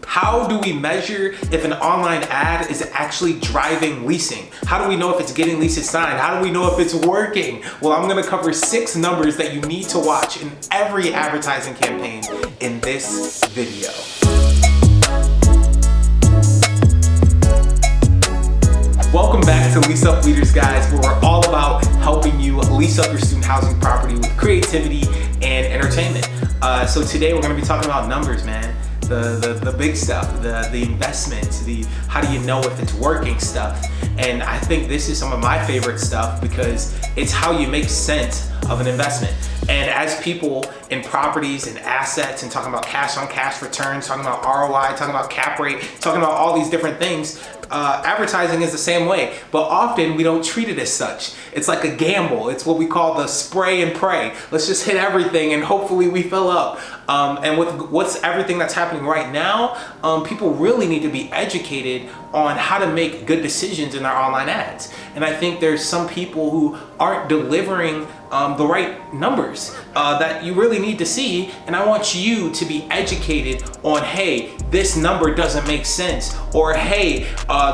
How do we measure if an online ad is actually driving leasing? How do we know if it's getting leases signed? How do we know if it's working? Well, I'm gonna cover 6 numbers that you need to watch in every advertising campaign in this video. Welcome back to Lease Up Leaders, guys, where we're all about helping you lease up your student housing property with creativity and entertainment. So today we're gonna be talking about numbers, man. The big stuff, the investments, the how do you know if it's working stuff. And I think this is some of my favorite stuff because it's how you make sense of an investment. And as people in properties and assets and talking about cash on cash returns, talking about ROI, talking about cap rate, talking about all these different things, advertising is the same way, but often we don't treat it as such. It's like a gamble. It's what we call the spray and pray. Let's just hit everything and hopefully we fill up. And with what's everything that's happening right now, people really need to be educated on how to make good decisions in their online ads. And I think there's some people who aren't delivering the right numbers that you really need to see. And I want you to be educated on, hey, this number doesn't make sense, or hey,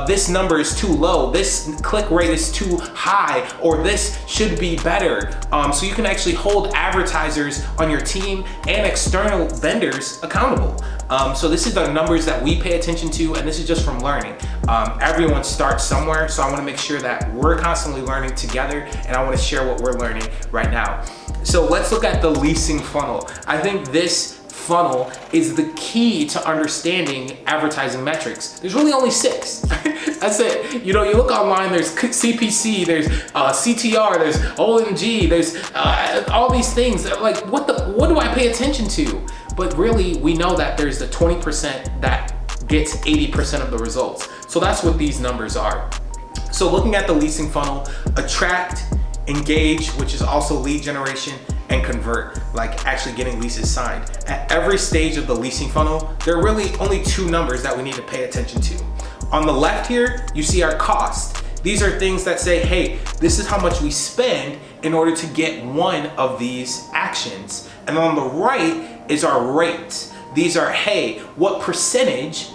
this number is too low, this click rate is too high, or this should be better. So you can actually hold advertisers on your team and external vendors accountable. So this is the numbers that we pay attention to, and this is just from learning. Everyone starts somewhere, so I want to make sure that we're constantly learning together, and I want to share what we're learning right now. So let's look at the leasing funnel. I think this funnel is the key to understanding advertising metrics. There's really only 6. That's it. You know, you look online, there's CPC, there's CTR, there's OMG, there's all these things. Like, what do I pay attention to? But really, we know that there's the 20% that gets 80% of the results. So that's what these numbers are. So looking at the leasing funnel, attract, engage, which is also lead generation, and convert, like actually getting leases signed. At every stage of the leasing funnel, there are really only 2 numbers that we need to pay attention to. On the left here, you see our cost. These are things that say, hey, this is how much we spend in order to get one of these actions. And on the right is our rate. These are, hey, what percentage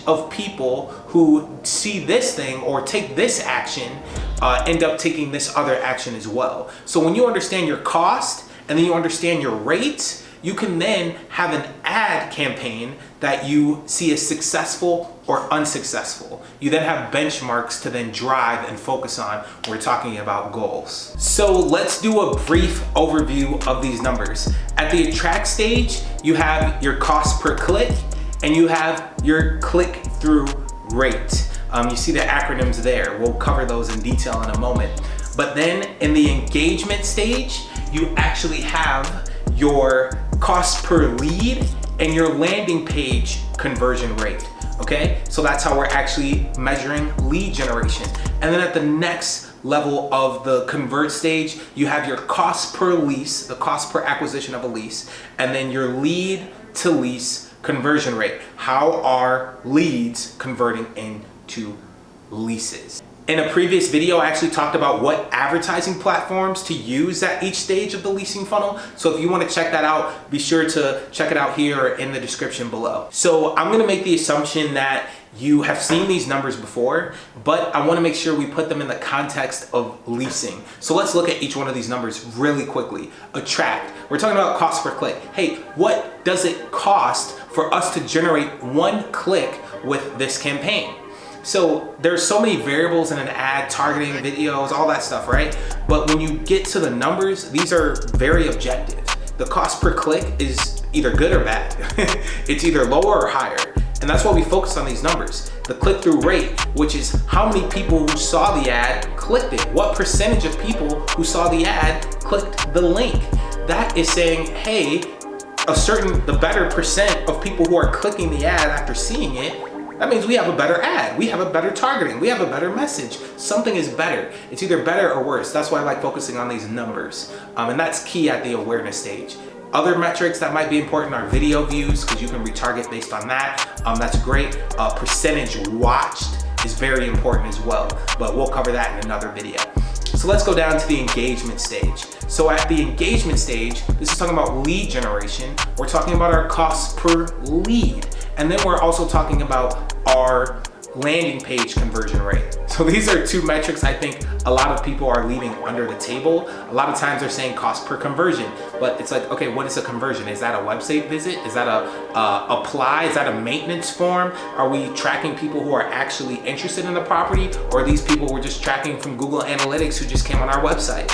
of people who see this thing or take this action end up taking this other action as well. So when you understand your cost and then you understand your rate, you can then have an ad campaign that you see as successful or unsuccessful. You then have benchmarks to then drive and focus on when we're talking about goals. So let's do a brief overview of these numbers. At the attract stage, you have your cost per click and you have your click-through rate. You see the acronyms there. We'll cover those in detail in a moment. But then in the engagement stage, you actually have your cost per lead and your landing page conversion rate, okay? So that's how we're actually measuring lead generation. And then at the next level of the convert stage, you have your cost per lease, the cost per acquisition of a lease, and then your lead to lease conversion rate. How are leads converting into leases? In a previous video, I actually talked about what advertising platforms to use at each stage of the leasing funnel. So if you want to check that out, be sure to check it out here or in the description below. So I'm going to make the assumption that you have seen these numbers before, but I want to make sure we put them in the context of leasing. So let's look at each one of these numbers really quickly. Attract. We're talking about cost per click. Hey, what does it cost for us to generate 1 click with this campaign? So there's so many variables in an ad, targeting, videos, all that stuff, right? But when you get to the numbers, these are very objective. The cost per click is either good or bad. It's either lower or higher. And that's why we focus on these numbers. The click-through rate, which is how many people who saw the ad clicked it. What percentage of people who saw the ad clicked the link? That is saying, hey, the better percent of people who are clicking the ad after seeing it, that means we have a better ad, we have a better targeting, we have a better message. Something is better. It's either better or worse. That's why I like focusing on these numbers. And that's key at the awareness stage. Other metrics that might be important are video views, because you can retarget based on that. That's great. Percentage watched is very important as well, but we'll cover that in another video. So let's go down to the engagement stage. So at the engagement stage, this is talking about lead generation. We're talking about our cost per lead. And then we're also talking about our landing page conversion rate. So these are two metrics I think a lot of people are leaving under the table. A lot of times they're saying cost per conversion, but it's like, okay, what is a conversion? Is that a website visit? Is that a apply? Is that a maintenance form? Are we tracking people who are actually interested in the property, or are these people we're just tracking from Google Analytics who just came on our website?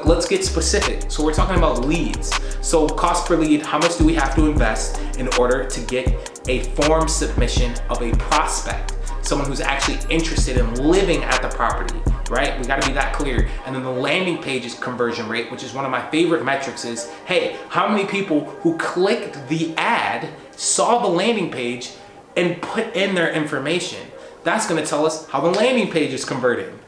Let's get specific. So we're talking about leads. So cost per lead, how much do we have to invest in order to get a form submission of a prospect? Someone who's actually interested in living at the property, right? We gotta be that clear. And then the landing page's conversion rate, which is one of my favorite metrics, is, hey, how many people who clicked the ad, saw the landing page, and put in their information? That's gonna tell us how the landing page is converting,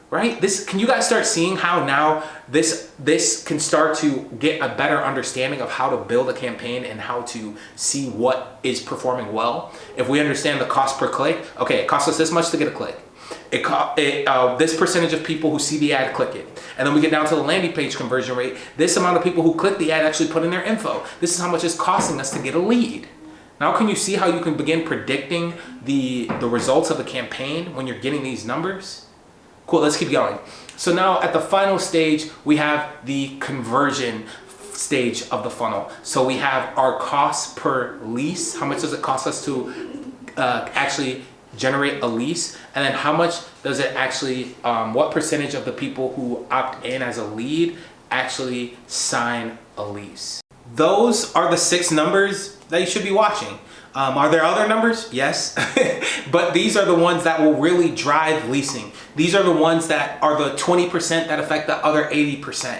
right? Can you guys start seeing how now this can start to get a better understanding of how to build a campaign and how to see what is performing well? If we understand the cost per click, okay, it costs us this much to get a click. This percentage of people who see the ad click it. And then we get down to the landing page conversion rate. This amount of people who click the ad actually put in their info. This is how much it's costing us to get a lead. Now can you see how you can begin predicting the results of a campaign when you're getting these numbers? Cool, let's keep going. So now at the final stage, we have the conversion stage of the funnel. So we have our cost per lease. How much does it cost us to actually generate a lease? And then how much does it actually, what percentage of the people who opt in as a lead actually sign a lease? Those are the 6 numbers that you should be watching. Are there other numbers? Yes, but these are the ones that will really drive leasing. These are the ones that are the 20% that affect the other 80%.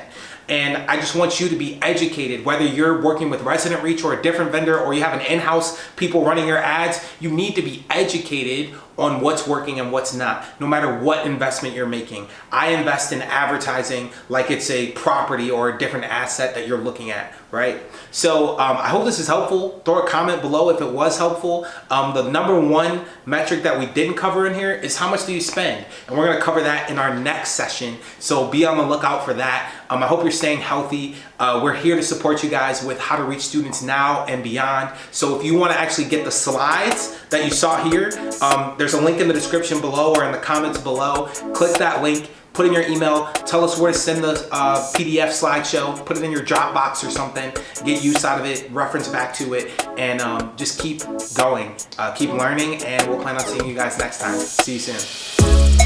And I just want you to be educated, whether you're working with Resident Reach or a different vendor, or you have an in-house people running your ads. You need to be educated on what's working and what's not, no matter what investment you're making. I invest in advertising like it's a property or a different asset that you're looking at, right? So I hope this is helpful. Throw a comment below if it was helpful. The number one metric that we didn't cover in here is how much do you spend? And we're gonna cover that in our next session. So be on the lookout for that. I hope you're staying healthy. We're here to support you guys with how to reach students now and beyond. So if you wanna actually get the slides that you saw here, there's a link in the description below or in the comments below. Click that link, put in your email, tell us where to send the PDF slideshow, put it in your Dropbox or something, get use out of it, reference back to it, and just keep going, keep learning, and we'll plan on seeing you guys next time. See you soon.